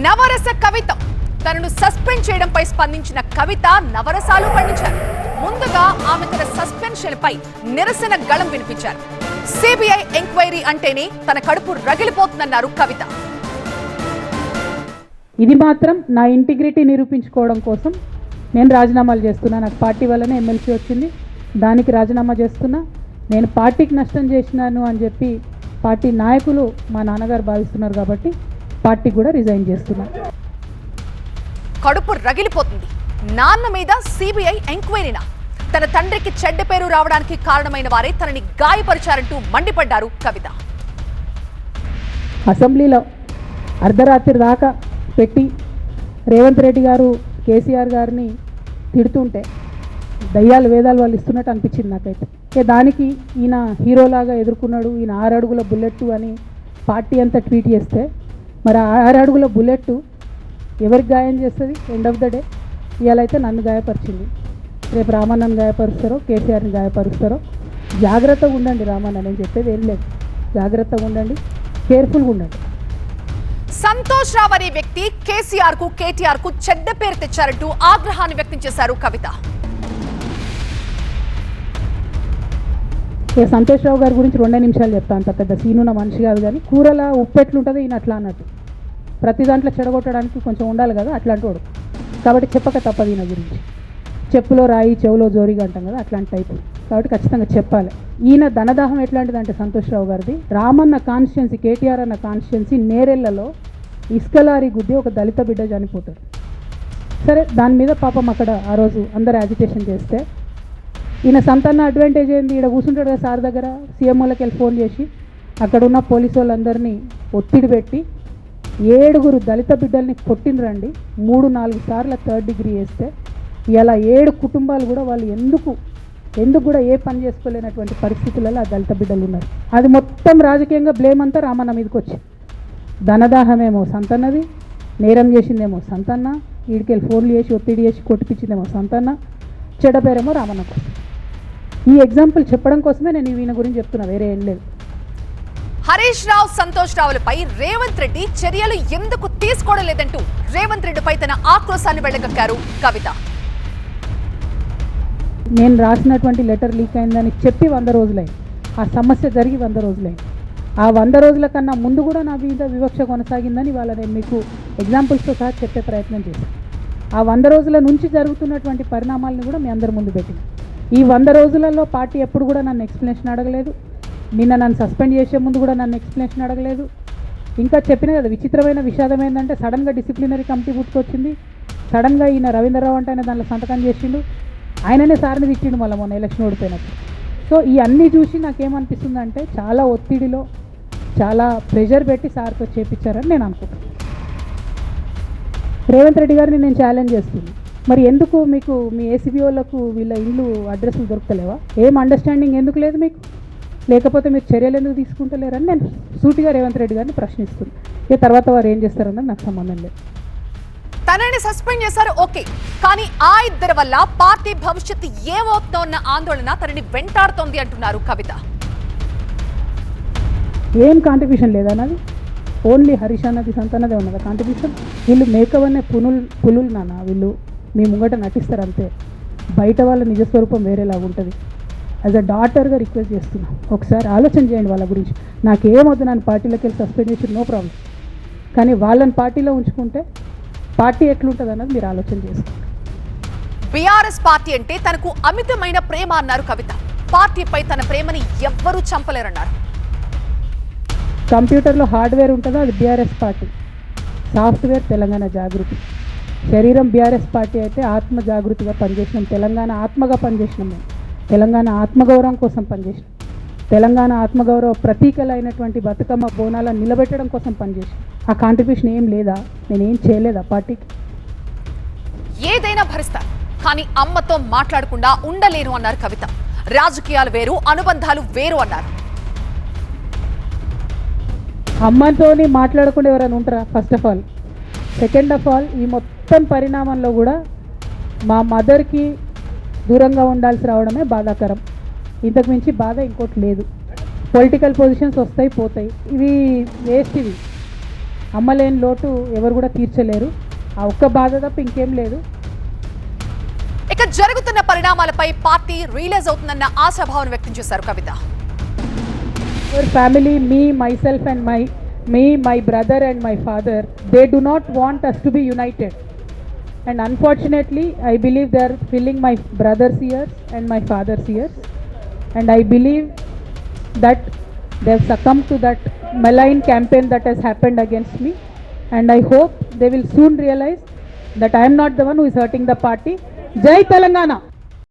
నవరస కవిత తనను సస్పెండ్ చేయడంపై స్పందించిన కవిత నవరసాలు పండించారు. ముందుగా ఆమె తన సస్పెన్షన్ పై నిరసన గళం వినిపించారు. సిబిఐ ఎంక్వైరీ అంటేనే తన కడుపు రగిలిపోతుందన్నారు కవిత. ఇది మాత్రం నా ఇంటిగ్రిటీ నిరూపించుకోవడం కోసం నేను రాజీనామాలు చేస్తున్నా. నాకు పార్టీ వల్లనే ఎమ్మెల్సీ వచ్చింది, దానికి రాజీనామా చేస్తున్నా. నేను పార్టీకి నష్టం చేసినాను అని చెప్పి పార్టీ నాయకులు మా నాన్నగారు భావిస్తున్నారు కాబట్టి పార్టీ కూడా రిజైన్ చేస్తున్నా. కడుపు రగిలిపోతుంది. నాన్న మీద సిబిఐ ఎంక్వైరీనా? తన తండ్రికి చెడ్డ పేరు రావడానికి కారణమైన వారే తనని గాయపరిచారంటూ మండిపడ్డారు కవిత. అసెంబ్లీలో అర్ధరాత్రి దాకా పెట్టి రేవంత్ రెడ్డి గారు కేసీఆర్ గారిని తిడుతుంటే దయ్యాలు వేదాలు వాళ్ళు ఇస్తున్నట్టు అనిపించింది నాకైతే. దానికి ఈయన హీరోలాగా ఎదుర్కొన్నాడు, ఈయన 6 అడుగుల బుల్లెట్ అని పార్టీ అంతా ట్వీట్ చేస్తే మరి 6 అడుగుల బుల్లెట్ ఎవరికి గాయం చేస్తుంది? ఎండ్ ఆఫ్ ద డే ఇవాళ అయితే నన్ను గాయపరిచింది, రేపు రామన్నను గాయపరుస్తారో కేసీఆర్ని గాయపరుస్తారో. జాగ్రత్తగా ఉండండి రామన్న, నేను చెప్పేది ఏం లేదు. జాగ్రత్తగా ఉండండి, కేర్ఫుల్గా ఉండండి. సంతోష్ రావు అనే వ్యక్తి కేసీఆర్ కు కేటీఆర్ కు చెడ్డ పేరు తెచ్చారంటూ ఆగ్రహాన్ని వ్యక్తం చేశారు కవిత. సంతోష్ రావు గారి గురించి 2 నిమిషాలు చెప్తాను. అంత పెద్ద సీనున్న మనిషి కాదు, కానీ కూరల ఉప్పు ఎట్లుంటుంది ఈయన అట్లా అన్నట్టు. ప్రతి దాంట్లో చెడగొట్టడానికి కొంచెం ఉండాలి కదా, అట్లాంటి వాడు. కాబట్టి చెప్పక తప్పదు ఈయన గురించి. చెప్పులో రాయి చెవులో జోరిగా అంటాం కదా, అట్లాంటి టైపు. కాబట్టి ఖచ్చితంగా చెప్పాలి. ఈయన ధనదాహం ఎట్లాంటిదంటే సంతోష్ రావు గారిది, రామన్న కాన్స్టిట్యున్సీ, కేటీఆర్ అన్న కాన్స్టిట్యున్సీ నేరెళ్లలో ఇసుకలారీ గుద్ది ఒక దళిత బిడ్డ చనిపోతాడు. సరే, దాని మీద పాపం అక్కడ ఆ రోజు అందరు యాజిటేషన్ చేస్తే ఈయన సంతాన అడ్వాంటేజ్ ఏంది, ఇక్కడ కూర్చుంటాడు కదా సార్ దగ్గర, సీఎంఓలకి వెళ్ళి ఫోన్ చేసి అక్కడ ఉన్న పోలీసు వాళ్ళందరినీ ఒత్తిడి పెట్టి 7 దళిత బిడ్డల్ని కొట్టినరండి. 3-4 సార్లు 3rd డిగ్రీ వేస్తే ఇలా 7 కుటుంబాలు కూడా వాళ్ళు ఎందుకు కూడా ఏ పని చేసుకోలేనటువంటి పరిస్థితులలో ఆ దళిత బిడ్డలు ఉన్నారు. అది మొత్తం రాజకీయంగా బ్లేమ్ అంతా రామన్న మీదకి వచ్చి, ధనదాహమేమో సంతన్నది, నేరం చేసిందేమో సంతన్న, వీడికెళ్ళి ఫోన్లు చేసి ఒత్తిడి చేసి కొట్టిపించిందేమో సంతన్న, చెడ్డపేరేమో రామన్న కోసం. ఈ ఎగ్జాంపుల్ చెప్పడం కోసమే నేను ఈయన గురించి చెప్తున్నా, వేరే ఏం లేదు. హరీష్ రావు, సంతోష్ రావులపై రేవంత్ రెడ్డి చర్యలు ఎందుకు తీసుకోవడం లేదంటూ రేవంత్ రెడ్డిపై తన ఆక్రోశాన్ని వెళ్ళగక్కారు కవిత. నేను రాసినటువంటి లెటర్ లీక్ అయిందని చెప్పి 100 రోజులైంది. ఆ సమస్య జరిగి 100 రోజులైంది. ఆ 100 రోజుల కన్నా ముందు కూడా నా మీద వివక్ష కొనసాగిందని వాళ్ళ నేను మీకు ఎగ్జాంపుల్స్తో సహా చెప్పే ప్రయత్నం చేశాను. ఆ 100 రోజుల నుంచి జరుగుతున్నటువంటి పరిణామాలను కూడా మీ అందరి ముందు పెట్టింది. ఈ 100 రోజులలో పార్టీ ఎప్పుడు కూడా నన్ను ఎక్స్ప్లెనేషన్ అడగలేదు. నిన్న నన్ను సస్పెండ్ చేసే ముందు కూడా నన్ను ఎక్స్ప్లెనేషన్ అడగలేదు. ఇంకా చెప్పిన కదా, విచిత్రమైన విషాదం ఏంటంటే సడన్గా డిసిప్లినరీ కమిటీ పుట్టుకొచ్చింది. సడన్గా ఈయన రవీంద్రరావు అంటే ఆయన దాంట్లో సంతకం చేసిండు, ఆయననే సార్ని తిట్టిండు మళ్ళీ మొన్న ఎలక్షన్ ఓడిపోయినప్పుడు. సో ఈ అన్నీ చూసి నాకేమనిపిస్తుందంటే చాలా ఒత్తిడిలో చాలా ప్రెషర్ పెట్టి సార్తో చేపించారని నేను అనుకుంటున్నాను. రేవంత్ రెడ్డి గారిని నేను ఛాలెంజ్ చేస్తున్నాను, మరి ఎందుకు మీకు మీ ఏసీబీ వాళ్ళకు వీళ్ళ ఇల్లు అడ్రస్లు దొరుకుతలేవా? ఏం అండర్స్టాండింగ్ ఎందుకు లేదు మీకు? లేకపోతే మీరు చర్యలు ఎందుకు తీసుకుంటలేరని నేను సూటిగా రేవంత్ రెడ్డి గారిని ప్రశ్నిస్తున్నాను. ఇక తర్వాత వారు ఏం చేస్తారన్నది నాకు సంబంధం లేదు. తనని సస్పెండ్ చేశారు, ఓకే, కానీ ఆ ఇద్దరి వల్ల పార్టీ భవిష్యత్తు ఏమవుతుందన్న ఆందోళన తనని వెంటాడుతోంది అంటున్నారు కవిత. ఏం కాంట్రిబ్యూషన్ లేదన్నది, ఓన్లీ హరీష్ అన్నది సంతన్నదే ఉన్నదా కాంట్రిబ్యూషన్? వీళ్ళు మేకవన్నే పులులు నాన్న, వీళ్ళు మీ ముంగట నటిస్తారు అంతే. బయట వాళ్ళ నిజస్వరూపం వేరేలాగా ఉంటుంది. యాజ్ అ డాటర్గా రిక్వెస్ట్ చేస్తున్నా, ఒకసారి ఆలోచన చేయండి వాళ్ళ గురించి. నాకేమవుతుంది, నన్ను పార్టీలోకి వెళ్ళి సస్పెండ్ చేసి నో ప్రాబ్లం, కానీ వాళ్ళని పార్టీలో ఉంచుకుంటే పార్టీ ఎట్లుంటుంది అన్నది మీరు ఆలోచన చేసుకోండి. బీఆర్ఎస్ పార్టీ అంటే తనకు అమితమైన ప్రేమ అన్నారు కవిత. పార్టీపై తన ప్రేమని ఎవ్వరూ చంపలేరన్నారు. కంప్యూటర్లో హార్డ్వేర్ ఉంటుందో అది బీఆర్ఎస్ పార్టీ, సాఫ్ట్వేర్ తెలంగాణ జాగృతి. శరీరం బీఆర్ఎస్ పార్టీ అయితే ఆత్మ జాగృతిగా పనిచేసినాం, తెలంగాణ ఆత్మగా పనిచేసినాం. మేము తెలంగాణ ఆత్మగౌరవం కోసం పనిచేసినాం. తెలంగాణ ఆత్మగౌరవ ప్రతీకలైనటువంటి బతుకమ్మ బోనాలను నిలబెట్టడం కోసం పనిచేసినాం. ఆ కాంట్రిబ్యూషన్ ఏం లేదా? నేనేం చేయలేదా పార్టీకి? ఏదైనా భరిస్తారు, కానీ అమ్మతో మాట్లాడకుండా ఉండలేను అన్నారు కవిత. రాజకీయాలు వేరు, అనుబంధాలు వేరు అన్నారు. అమ్మతోని మాట్లాడకుండా ఎవరైనా ఉంటారా? First of all. Second of all, ఈ మొత్తం పరిణామంలో కూడా మా మదర్కి దూరంగా ఉండాల్సి రావడమే బాధాకరం. ఇంతకు మించి బాధ ఇంకోటి లేదు. పొలిటికల్ పొజిషన్స్ వస్తాయి పోతాయి, ఇవి వేస్ట్. ఇవి అమ్మలేని లోటు ఎవరు కూడా తీర్చలేరు. ఆ ఒక్క బాధ తప్ప ఇంకేం లేదు. ఇక జరుగుతున్న పరిణామాలపై పార్టీ రియలైజ్ అవుతుందన్న ఆశాభావం వ్యక్తం చేశారు కవిత. Our family, me, myself and my brother and my father, they do not want us to be united. And unfortunately, I believe they are filling my brother's ears and my father's ears. And I believe that they have succumbed to that malign campaign that has happened against me. And I hope they will soon realize that I am not the one who is hurting the party. Jai Telangana!